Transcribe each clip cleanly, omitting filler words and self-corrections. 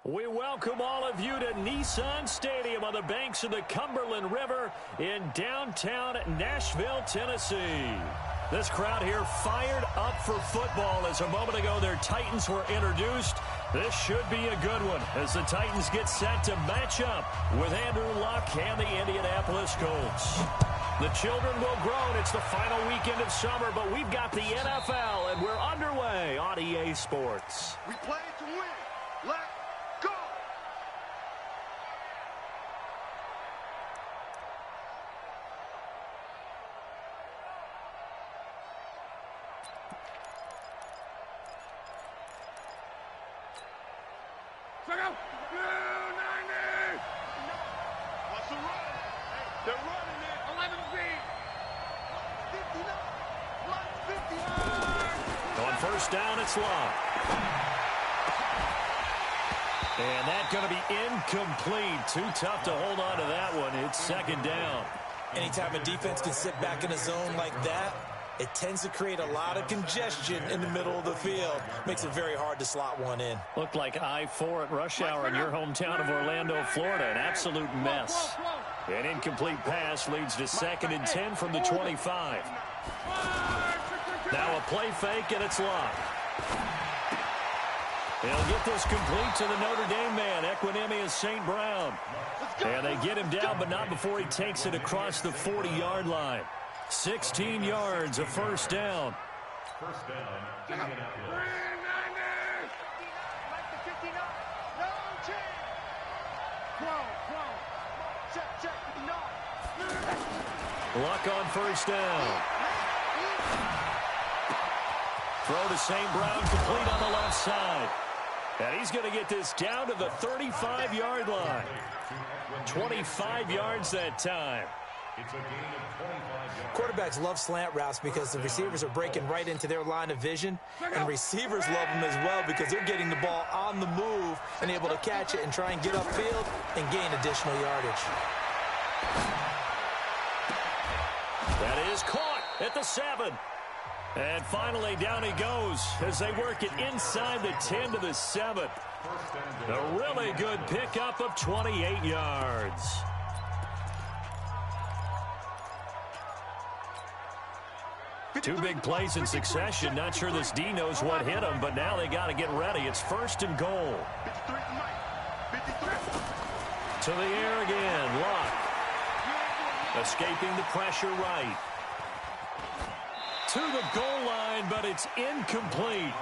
We welcome all of you to Nissan Stadium on the banks of the Cumberland River in downtown Nashville, Tennessee. This crowd here fired up for football as a moment ago their Titans were introduced. This should be a good one as the Titans get set to match up with Andrew Luck and the Indianapolis Colts. The children will groan. It's the final weekend of summer, but we've got the NFL, and we're underway on EA Sports. We play to win. Let's go! Check out! 290! What's the run? They're running it. 11 feet. 59. On first down, it's Luck. And that's going to be incomplete. Too tough to hold on to that one. It's second down. Anytime a defense can sit back in a zone like that, it tends to create a lot of congestion in the middle of the field. Makes it very hard to slot one in. Looked like I-4 at rush hour in your hometown of Orlando, Florida. An absolute mess. An incomplete pass leads to 2nd and 10 from the 25. Now a play fake, and it's Luck. He'll get this complete to the Notre Dame man, Equinemius St. Brown. And they get him down, but not before he takes it across the 40-yard line. 16 yards, a first down. First down, Indianapolis. 59. No chance. Check. Luck on first down. Throw to St. Brown, complete on the left side. And he's going to get this down to the 35-yard line. 25 yards that time. It's a gain of 25 yards. Quarterbacks love slant routes because the receivers are breaking right into their line of vision, and receivers love them as well because they're getting the ball on the move and able to catch it and try and get upfield and gain additional yardage. That is caught at the 7. And finally, down he goes as they work it inside the 10 to the 7. A really good pickup of 28 yards. Two big plays in succession. Not sure this D knows what hit him, but now they got to get ready. It's 1st and goal. 53. To the air again, Luck. Escaping the pressure right. To the goal line, but it's incomplete.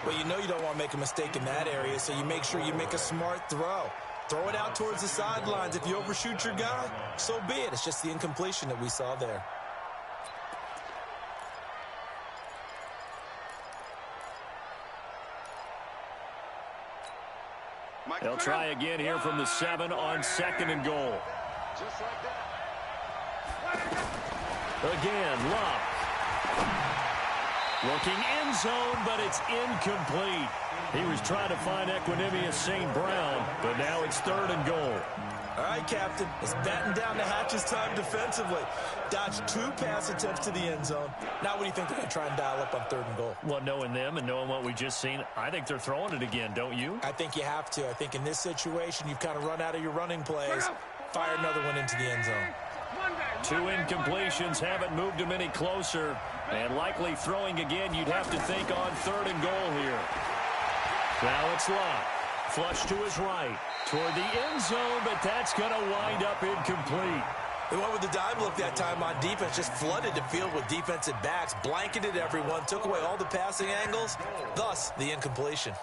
Well, you know you don't want to make a mistake in that area, so you make sure you make a smart throw. Throw it out towards the sidelines. If you overshoot your guy, so be it. It's just the incompletion that we saw there. They'll try again here from the 7 on 2nd and goal. Just like that. Again, Luck. Looking end zone, but it's incomplete. He was trying to find Equinemius St. Brown, but now it's 3rd and goal. All right, Captain. It's batten down the hatches time defensively. Dodged 2 pass attempts to the end zone. Now what do you think they're going to try and dial up on 3rd and goal? Well, knowing them and knowing what we just seen, I think they're throwing it again, don't you? I think you have to. I think in this situation, you've kind of run out of your running plays. Fire another one into the end zone. 2 incompletions haven't moved him any closer. And likely throwing again, you'd have to think on 3rd and goal here. Now it's Luck. Flush to his right. Toward the end zone, but that's going to wind up incomplete. They went with the dime look that time on defense, just flooded the field with defensive backs, blanketed everyone, took away all the passing angles, thus the incompletion.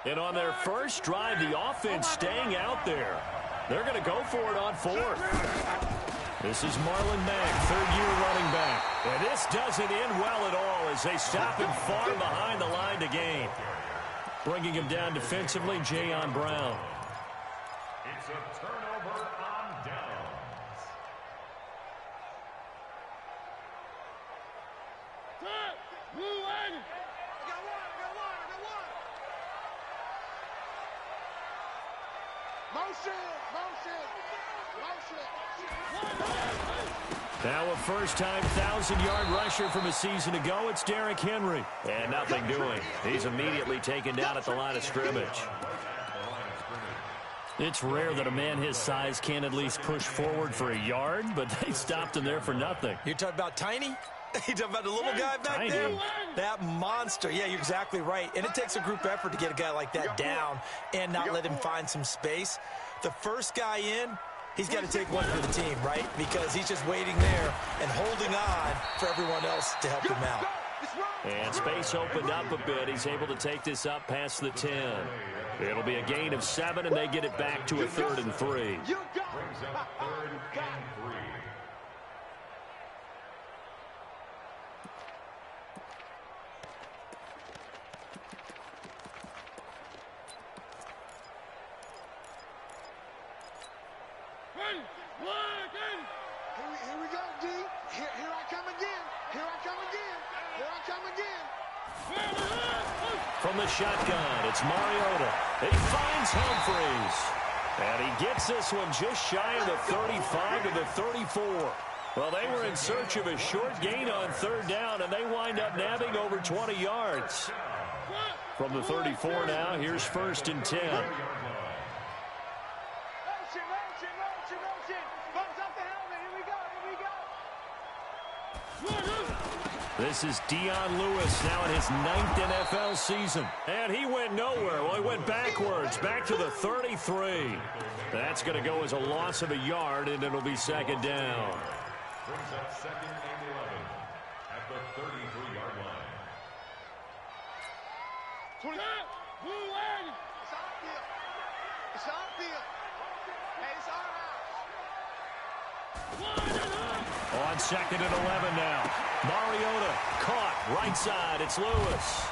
And on their first drive, the offense staying out there. They're going to go for it on 4th. This is Marlon Mack, 3rd-year running back. And this doesn't end well at all as they stop him far behind the line to gain. Bringing him down defensively, Jayon Brown. It's a turnover on downs. Blue wagon. I got one. Now a first-time 1,000-yard rusher from a season ago, it's Derrick Henry. And nothing doing. He's immediately taken down at the line of scrimmage. It's rare that a man his size can at least push forward for a yard, but they stopped him there for nothing. You're talking about Tiny? You're talking about the little guy back there? That monster. Yeah, you're exactly right. And it takes a group effort to get a guy like that down and not let him find some space. The first guy in, he's got to take one for the team, right? Because he's just waiting there and holding on for everyone else to help him out. And space opened up a bit. He's able to take this up past the 10. It'll be a gain of 7, and they get it back to a 3rd and 3. Brings up 3rd and 3. Here we go, D. Here I come again. Here I come again. Here I come again. From the shotgun, it's Mariota. He finds Humphries. And he gets this one just shy of the 35 to the 34. Well, they were in search of a short gain on 3rd down, and they wind up nabbing over 20 yards. From the 34 now, here's 1st and 10. This is Dion Lewis now in his 9th NFL season. And he went nowhere. Well, he went backwards, back to the 33. That's going to go as a loss of a yard, and it'll be 2nd down. Brings up 2nd and 11 at the 33-yard line. It's on field. Hey, it's our house. On 2nd and 11 now. Mariota caught right side. It's Lewis.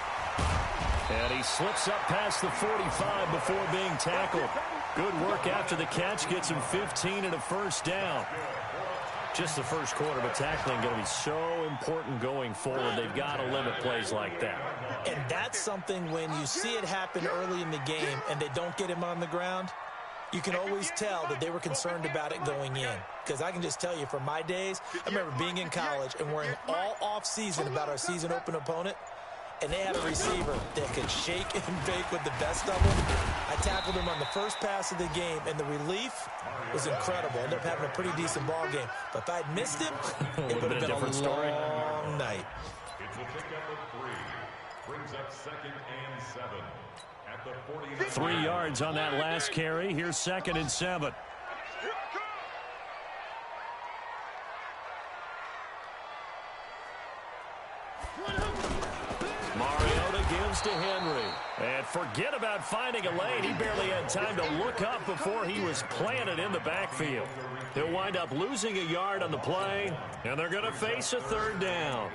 And he slips up past the 45 before being tackled. Good work after the catch. Gets him 15 and a 1st down. Just the first quarter, but tackling going to be so important going forward. They've got to limit plays like that. And that's something when you see it happen early in the game and they don't get him on the ground, you can always tell that they were concerned about it going in. Because I can just tell you from my days, I remember being in college and worrying all off-season about our season open opponent, and they had a receiver that could shake and bake with the best of them. I tackled him on the first pass of the game, and the relief was incredible. Ended up having a pretty decent ball game. But if I'd missed him, it would have been a long night. It will pick up a 3. Brings up 2nd and 7 at the 49. 3 yards on that last carry. Here's 2nd and 7. Mariota gives to Henry. And forget about finding a lane. He barely had time to look up before he was planted in the backfield. He'll wind up losing a yard on the play, and they're going to face a 3rd down.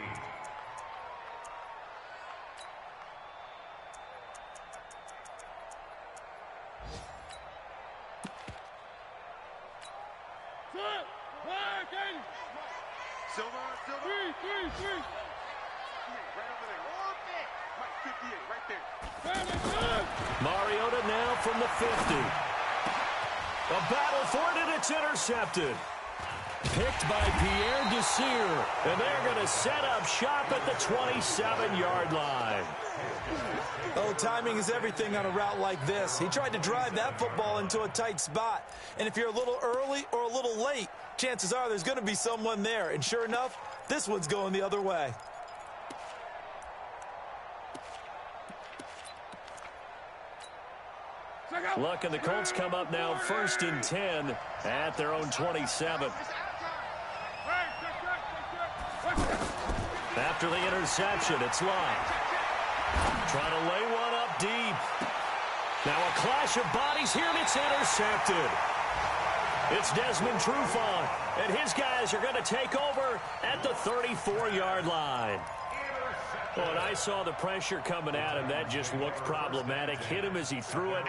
Mariota now from the 50. A battle for it, and it's intercepted. Picked by Pierre Desir, and they're going to set up shop at the 27-yard line. Oh, timing is everything on a route like this. He tried to drive that football into a tight spot. And if you're a little early or a little late, chances are there's going to be someone there. And sure enough, this one's going the other way. Luck and the Colts come up now 1st and 10 at their own 27. After the interception, it's Lott. Trying to lay one up deep. Now a clash of bodies here, and it's intercepted. It's Desmond Trufant, and his guys are going to take over at the 34-yard line. Oh, and I saw the pressure coming at him. That just looked problematic. Hit him as he threw it,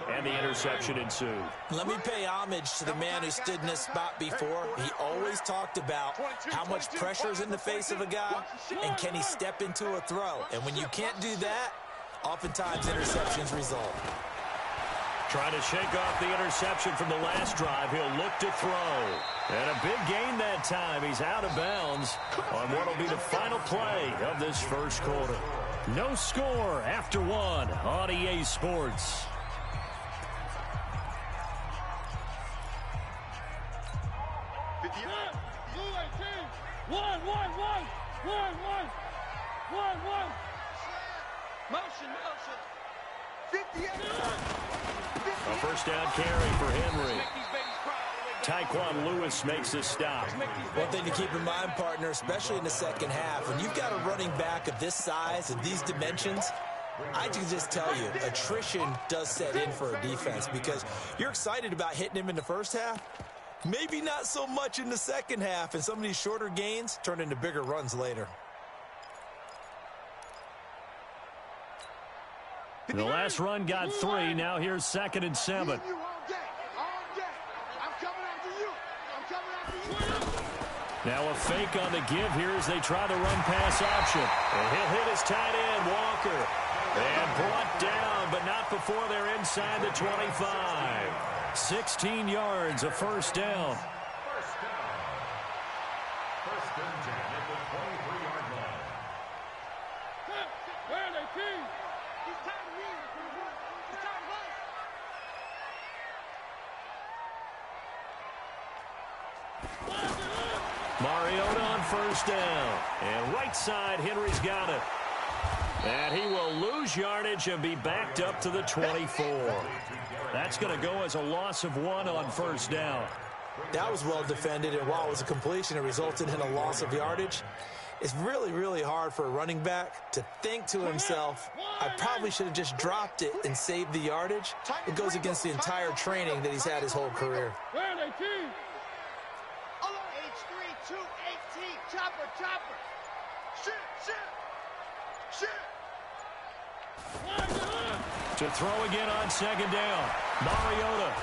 and the interception ensued. Let me pay homage to the man who stood in this spot before. He always talked about how much pressure is in the face of a guy, and can he step into a throw. And when you can't do that, oftentimes interceptions result. Trying to shake off the interception from the last drive. He'll look to throw. And a big gain that time. He's out of bounds on what will be the final play of this first quarter. No score after one on EA Sports. Motion. 58. A first down carry for Henry. Tyquan Lewis makes the stop. One thing to keep in mind, partner, especially in the second half, when you've got a running back of this size and these dimensions, I can just tell you, attrition does set in for a defense because you're excited about hitting him in the first half. Maybe not so much in the second half, and some of these shorter gains turn into bigger runs later. The last run got 3. Now here's 2nd and 7. Now a fake on the give here as they try the run-pass option. And he'll hit his tight end, Walker. And brought down, but not before they're inside the 25. 16 yards, a first down. First and 10 at the 23-yard line. Where are they, King? He's tired of me. He's tired of us. Mariota on first down. And right side, Henry's got it. And he will lose yardage and be backed up to the 24. That's going to go as a loss of 1 on first down. That was well defended, and while it was a completion, it resulted in a loss of yardage. It's really, really hard for a running back to think to himself, I probably should have just dropped it and saved the yardage. It goes against the entire training that he's had his whole career. Where are they, King? H3, 218, chopper. Shit. To throw again on second down. Mariota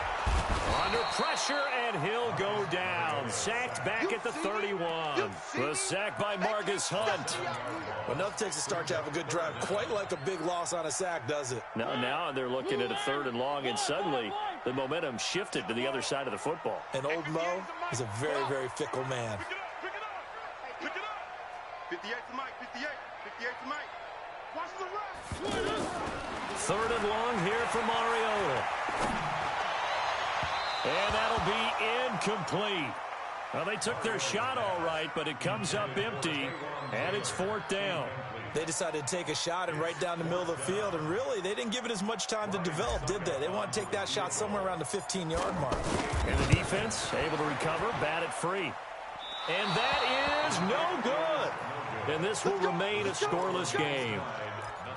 under pressure, and he'll go down. Sacked back at the 31. The sack by Marcus Hunt. Enough takes a start to have a good drive. Quite like a big loss on a sack, does it? Now they're looking at a 3rd and long, and suddenly the momentum shifted to the other side of the football. And old Mo is a very, very fickle man. Pick it up. 58 to Mike. 58 to Mike. Watch the run. 3rd and long here for Mariota. And that'll be incomplete. Well, they took their shot all right, but it comes up empty, and it's 4th down. They decided to take a shot and right down the middle of the field, and really, they didn't give it as much time to develop, did they? They want to take that shot somewhere around the 15-yard mark. And the defense able to recover, bat it free. And that is no good. And this will remain a scoreless game.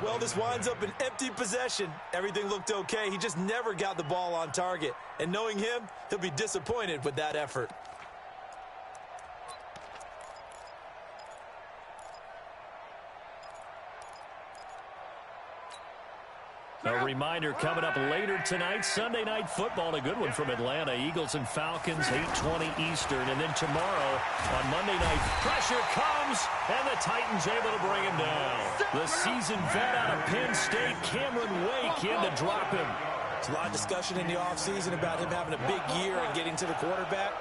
Well, this winds up an empty possession. Everything looked okay. He just never got the ball on target. And knowing him, he'll be disappointed with that effort. A reminder coming up later tonight, Sunday Night Football, a good one from Atlanta. Eagles and Falcons, 8:20 Eastern. And then tomorrow on Monday night, pressure comes, and the Titans able to bring him down. The seasoned vet out of Penn State, Cameron Wake, in to drop him. There's a lot of discussion in the offseason about him having a big year and getting to the quarterback.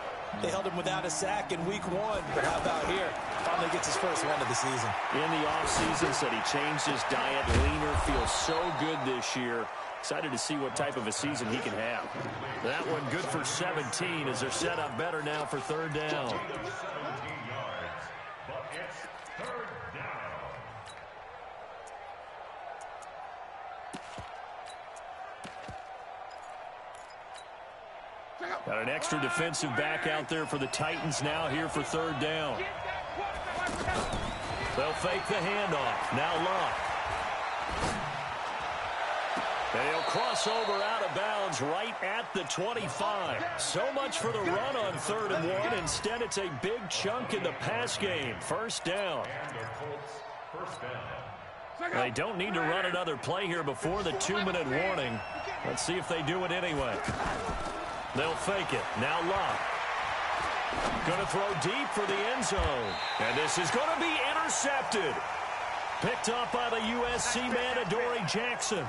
They held him without a sack in week 1, but how about here? Finally gets his first one of the season. In the offseason, said he changed his diet, leaner, feels so good this year. Excited to see what type of a season he can have. That one good for 17 as they're set up better now for 3rd down. 17 yards, but it's 3rd down. Got an extra defensive back out there for the Titans now here for 3rd down. They'll fake the handoff. Now Locke. And he'll cross over out of bounds right at the 25. So much for the run on 3rd and 1. Instead, it's a big chunk in the pass game. 1st down. And the Colts, 1st down. They don't need to run another play here before the 2-minute warning. Let's see if they do it anyway. They'll fake it. Now Locke. Going to throw deep for the end zone. And this is going to be intercepted. Picked up by the USC man, Adoree Jackson.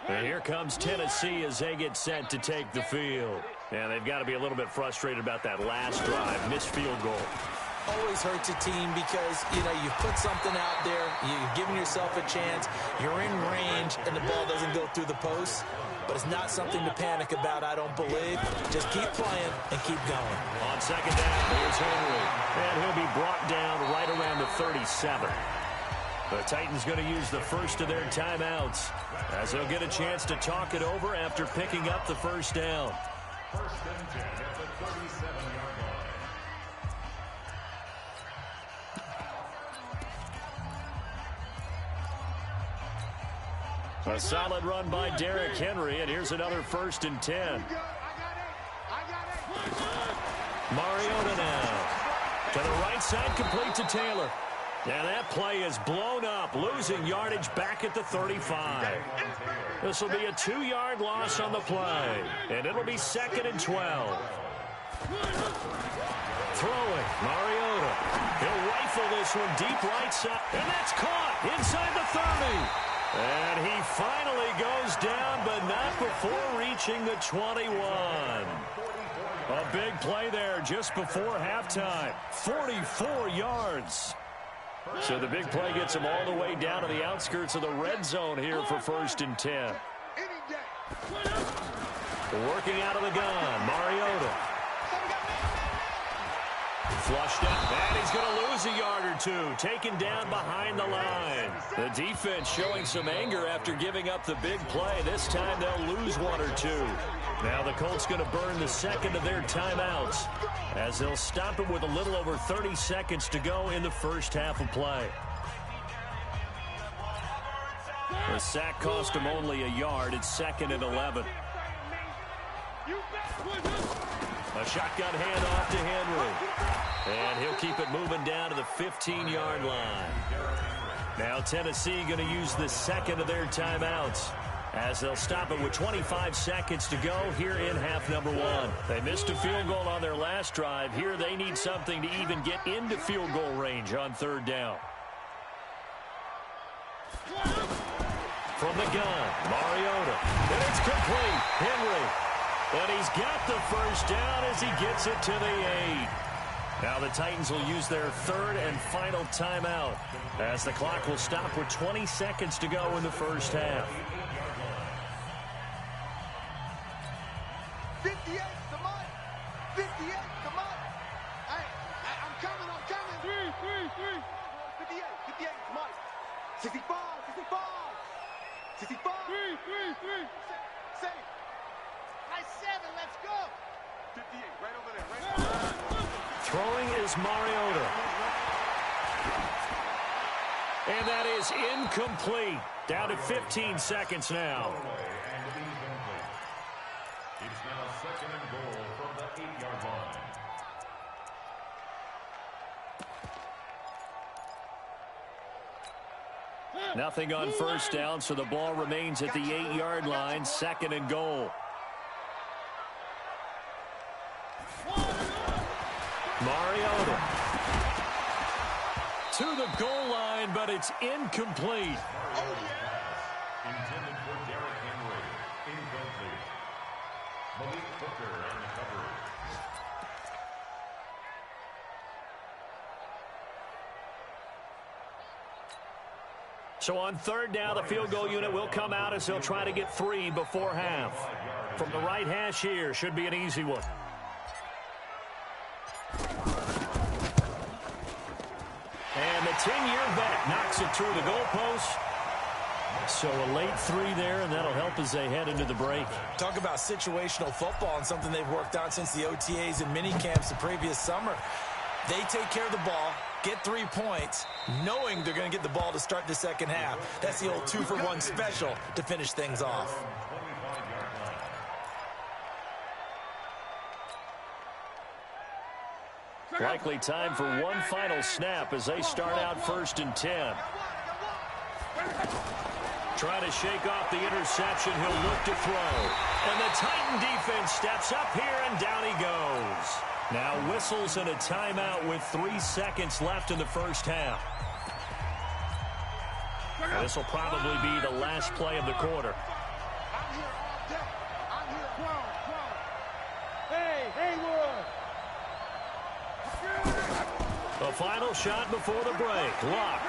And here comes Tennessee as they get set to take the field. And they've got to be a little bit frustrated about that last drive. Missed field goal. Always hurts a team because, you've put something out there, you've given yourself a chance, you're in range, and the ball doesn't go through the post. But it's not something to panic about, I don't believe. Just keep playing and keep going. On second down, here's Henry. And he'll be brought down right around the 37. The Titans going to use the first of their timeouts as they'll get a chance to talk it over after picking up the first down. First and 10 at the 37-yard line. A solid run by Derek Henry, and here's another first and 10. Mariota now. To the right side, complete to Taylor. And that play is blown up, losing yardage back at the 35. This will be a 2-yard loss on the play, and it'll be 2nd and 12. Throwing, Mariota. He'll rifle this one deep right side, and that's caught inside the 30. And he finally goes down, but not before reaching the 21. A big play there just before halftime. 44 yards. So the big play gets him all the way down to the outskirts of the red zone here for 1st and 10. Working out of the gun, Mariota. Flushed up, and he's going to lose a yard or two. Taken down behind the line. The defense showing some anger after giving up the big play. This time they'll lose 1 or 2. Now the Colts going to burn the second of their timeouts as they'll stop it with a little over 30 seconds to go in the first half of play. The sack cost him only a yard. It's 2nd and 11. A shotgun handoff to Henry. And he'll keep it moving down to the 15-yard line. Now Tennessee going to use the second of their timeouts as they'll stop it with 25 seconds to go here in half number 1. They missed a field goal on their last drive. Here they need something to even get into field goal range on 3rd down. From the gun, Mariota. And it's complete. Henry. And he's got the first down as he gets it to the 8. Now the Titans will use their 3rd and final timeout as the clock will stop with 20 seconds to go in the first half. 58, come on. 58, come on. I'm coming. 58, come on. 65. 7. High 7, let's go. 58, right over there, Throwing is Mariota. And that is incomplete. Down to 15 seconds now. It's now 2nd and goal from the 8-yard line. Nothing on first down, so the ball remains at the 8-yard line. 2nd and goal. Mariota to the goal line, but it's incomplete. Intended for Derek Henry. Incomplete. Malik Hooker on the coverage. So on 3rd down, the field goal unit will come out as they'll try to get 3 before half. From the right hash here, should be an easy one. And the 10-year vet knocks it through the goalpost. So a late 3 there, and that'll help as they head into the break. Talk about situational football and something they've worked on since the OTAs and mini camps the previous summer. They take care of the ball, get 3 points, knowing they're going to get the ball to start the second half. That's the old 2-for-1 special to finish things off. Likely time for one final snap as they start out 1st and 10. Trying to shake off the interception. He'll look to throw. And the Titan defense steps up here, and down he goes. Now whistles and a timeout with 3 seconds left in the first half. And this will probably be the last play of the quarter. final shot before the break. Luck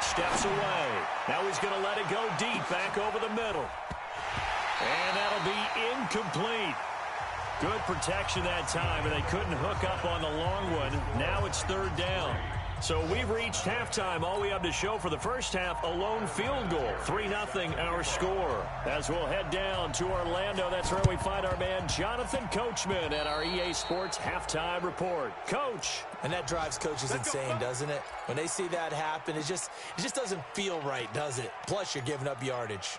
steps away. Now he's going to let it go deep back over the middle. And that'll be incomplete. Good protection that time, and they couldn't hook up on the long one. Now it's third down. So we've reached halftime. All we have to show for the first half, a lone field goal. 3-0 our score. As we'll head down to Orlando, that's where we find our man Jonathan Coachman at our EA Sports Halftime Report. Coach. And that drives coaches insane, doesn't it? When they see that happen, it just doesn't feel right, does it? Plus, you're giving up yardage.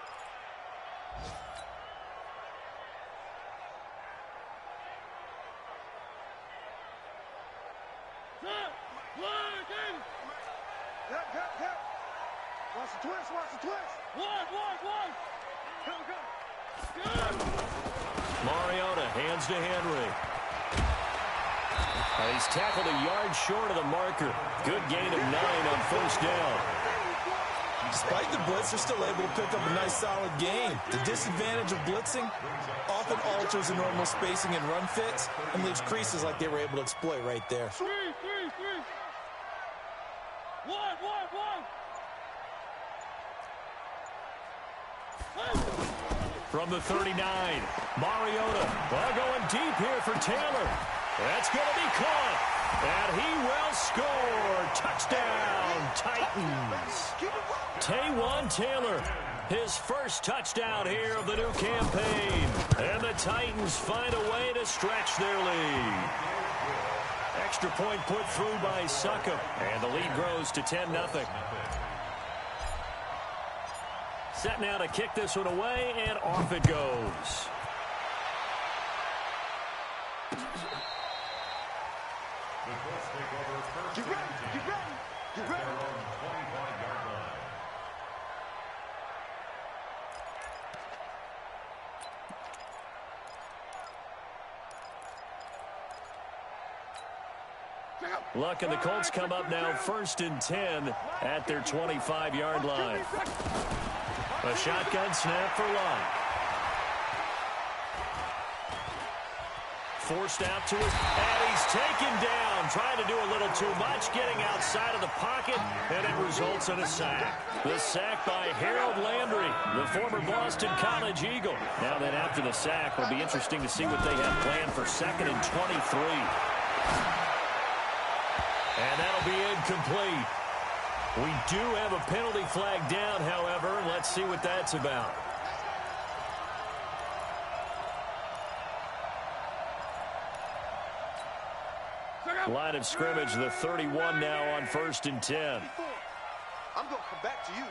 Watch the twist, watch the twist. One. Good. Mariota hands to Henry. He's tackled a yard short of the marker. Good gain of 9 on first down. Despite the blitz, they're still able to pick up a nice, solid gain. The disadvantage of blitzing often alters the normal spacing and run fits and leaves creases like they were able to exploit right there. Three. From the 39, Mariota. Ball going deep here for Taylor. That's going to be caught. And he will score. Touchdown, Titans. Taywan Taylor, his first touchdown here of the new campaign. And the Titans find a way to stretch their lead. Extra point put through by Suckup. And the lead grows to 10-0. Set now to kick this one away, and off it goes. Get ready. Luck and the Colts come up now 1st and 10 at their 25-yard line. A shotgun snap for Luck. Forced out to his, and he's taken down, trying to do a little too much, getting outside of the pocket, and it results in a sack. The sack by Harold Landry, the former Boston College Eagle. Now then, after the sack, it'll be interesting to see what they have planned for 2nd and 23. And that'll be incomplete. We do have a penalty flag down, however. Let's see what that's about. Line of scrimmage, the 31 now on 1st and 10. I'm going to come back to you.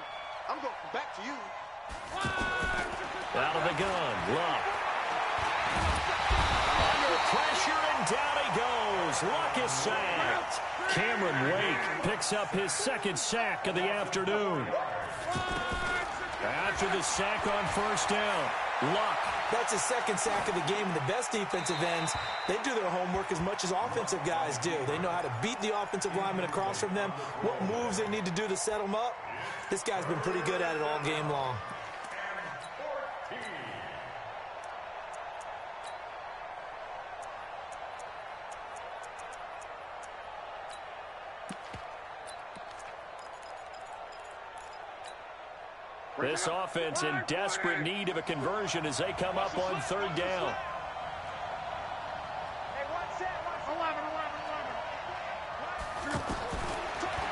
Out of the gun, Luck. Under pressure, and down he goes. Luck is sacked. Cameron Wake picks up his 2nd sack of the afternoon. After the sack on 1st down, Luck. That's his 2nd sack of the game, and the best defensive ends, they do their homework as much as offensive guys do. They know how to beat the offensive lineman across from them, what moves they need to do to set them up. This guy's been pretty good at it all game long. This offense in desperate need of a conversion as they come up on 3rd down.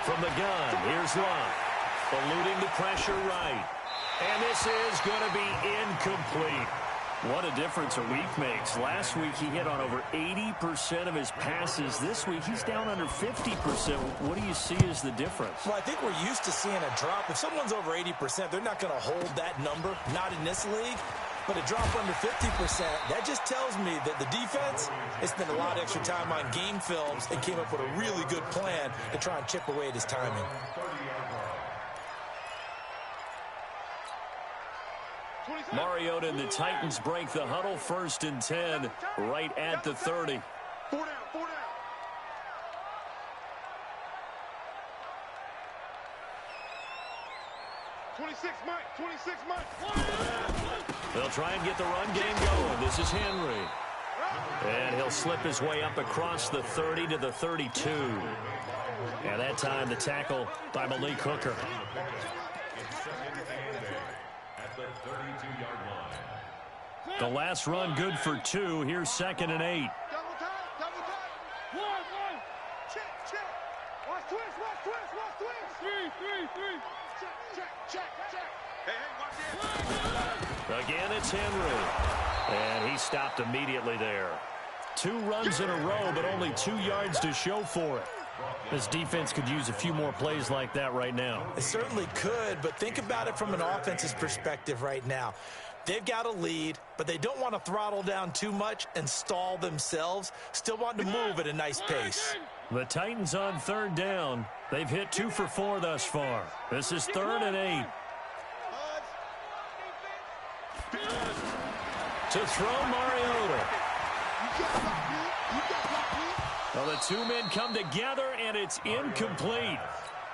From the gun, here's Luck. Eluding the pressure right. And this is going to be incomplete. What a difference a week makes. Last week he hit on over 80% of his passes. This week he's down under 50%. What do you see as the difference? Well, I think we're used to seeing a drop. If someone's over 80%, they're not going to hold that number, not in this league. But a drop under 50%, that just tells me that the defense has spent a lot of extra time on game films and came up with a really good plan to try and chip away at his timing. Mariota and the Titans break the huddle, 1st and 10, right at the 30. 4 down. 26 Mike. They'll try and get the run game going. This is Henry. And he'll slip his way up across the 30 to the 32. And that time the tackle by Malik Hooker. It's second and 8 at the 32-yard line. The last run good for 2. Here's 2nd and 8. Double tight, double tight. One. Check. Watch twist. Three. Check. Hey, watch it. Again, it's Henry. And he stopped immediately there. 2 runs in a row, but only 2 yards to show for it. This defense could use a few more plays like that right now. It certainly could, but think about it from an offense's perspective right now. They've got a lead, but they don't want to throttle down too much and stall themselves. Still want to move at a nice pace. The Titans on 3rd down. They've hit 2 for 4 thus far. This is 3rd and 8. To throw Mariota. Well, the 2 men come together, and it's incomplete.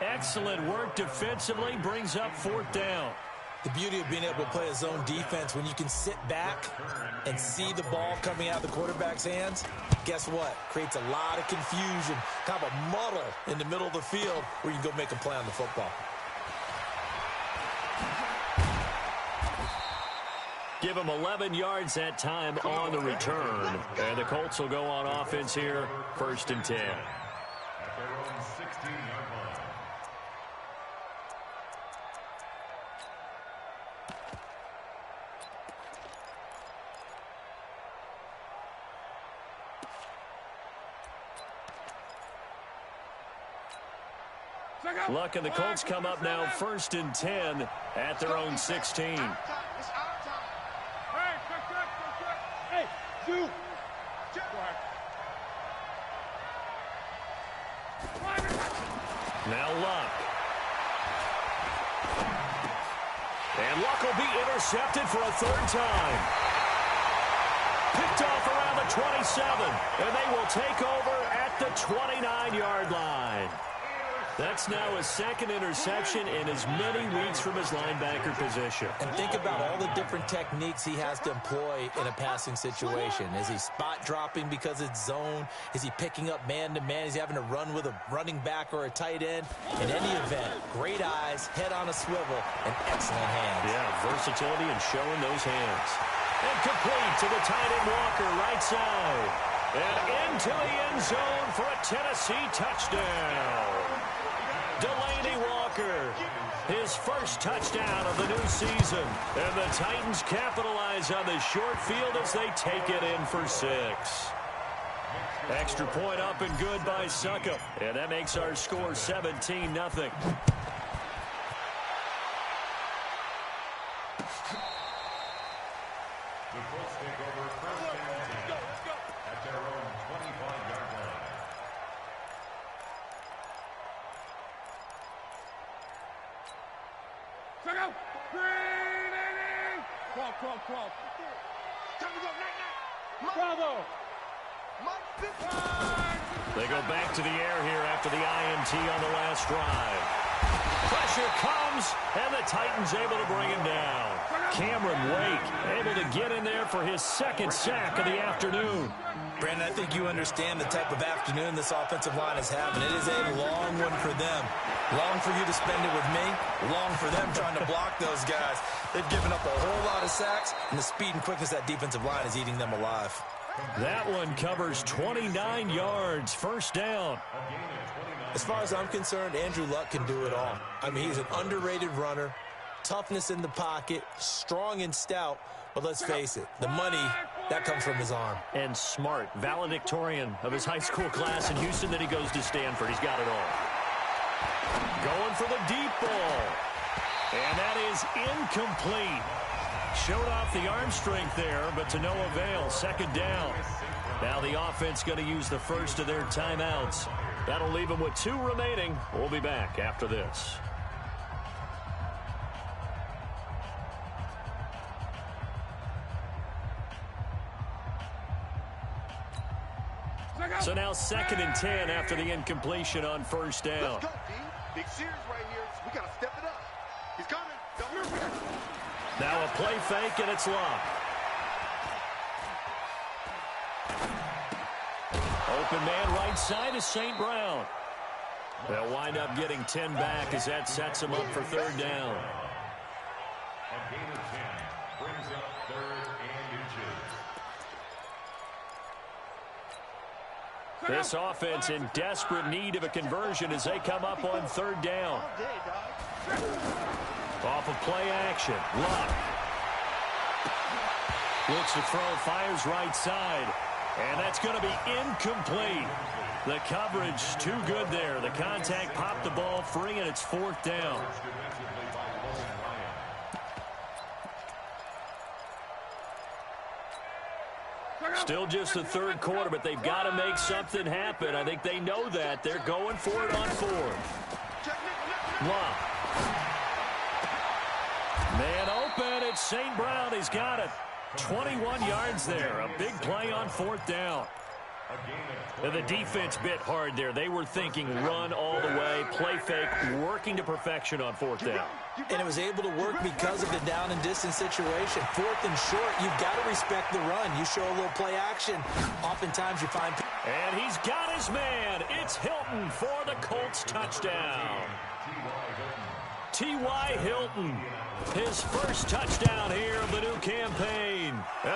Excellent work defensively, brings up 4th down. The beauty of being able to play a zone defense, when you can sit back and see the ball coming out of the quarterback's hands, guess what? Creates a lot of confusion, kind of a muddle in the middle of the field where you can go make a play on the football. Give him 11 yards that time on the return. And the Colts will go on offense here, 1st and 10. At their own 16-yard line. Luck and the Colts come up now 1st and 10 at their own 16. It's our time. Hey, shoot. Now Luck. And Luck will be intercepted for a 3rd time. Picked off around the 27, and they will take over at the 29-yard line. That's now his 2nd interception in as many weeks from his linebacker position. And think about all the different techniques he has to employ in a passing situation. Is he spot dropping because it's zone? Is he picking up man-to-man? Is he having to run with a running back or a tight end? In any event, great eyes, head on a swivel, and excellent hands. Yeah, versatility and showing those hands. And complete to the tight end Walker, right side. And into the end zone for a Tennessee touchdown. Delaney Walker, his first touchdown of the new season. And the Titans capitalize on the short field as they take it in for 6. Extra point up and good by Suckup. And that makes our score 17-0. The Colts take over 1st and 10 at their own 25-yard line. Check out. Crawl. Time to go. Night. Bravo. They go back to the air here after the INT on the last drive. Pressure comes, and the Titans able to bring him down. Cameron Wake able to get in there for his 2nd sack of the afternoon. Brandon, I think you understand the type of afternoon this offensive line is having. It is a long one for them. Long for you to spend it with me. Long for them trying to block those guys. They've given up a whole lot of sacks, and the speed and quickness of that defensive line is eating them alive. That one covers 29 yards, 1st down. As far as I'm concerned, Andrew Luck can do it all. I mean, he's an underrated runner, toughness in the pocket, strong and stout, but let's face it, the money, that comes from his arm. And smart, valedictorian of his high school class in Houston, then he goes to Stanford. He's got it all. Going for the deep ball. And that is incomplete. Showed off the arm strength there, but to no avail. 2nd down. Now the offense going to use the first of their timeouts. That'll leave them with 2 remaining. We'll be back after this. So now 2nd and 10 after the incompletion on 1st down. Let's go, D. Big series right here. We got to step it up. He's coming. Now a play fake, and it's Luck. Open man right side is St. Brown. They'll wind up getting 10 back as that sets them up for third down. A gain of 10 brings up 3rd and inches. This offense in desperate need of a conversion as they come up on third down. Off of play action. Luck. Looks to throw, fires right side. And that's going to be incomplete. The coverage too good there. The contact popped the ball free, and it's 4th down. Still just the third quarter, but they've got to make something happen. I think they know that. They're going for it on 4th. Luck. Man open. It's St. Brown. He's got it. 21 yards there. A big play on 4th down. And the defense bit hard there. They were thinking run all the way, play fake, working to perfection on 4th down. And it was able to work because of the down and distance situation. 4th and short, you've got to respect the run. You show a little play action. Oftentimes you find... And he's got his man. It's Hilton for the Colts touchdown. T.Y. Hilton, his first touchdown here of the new campaign.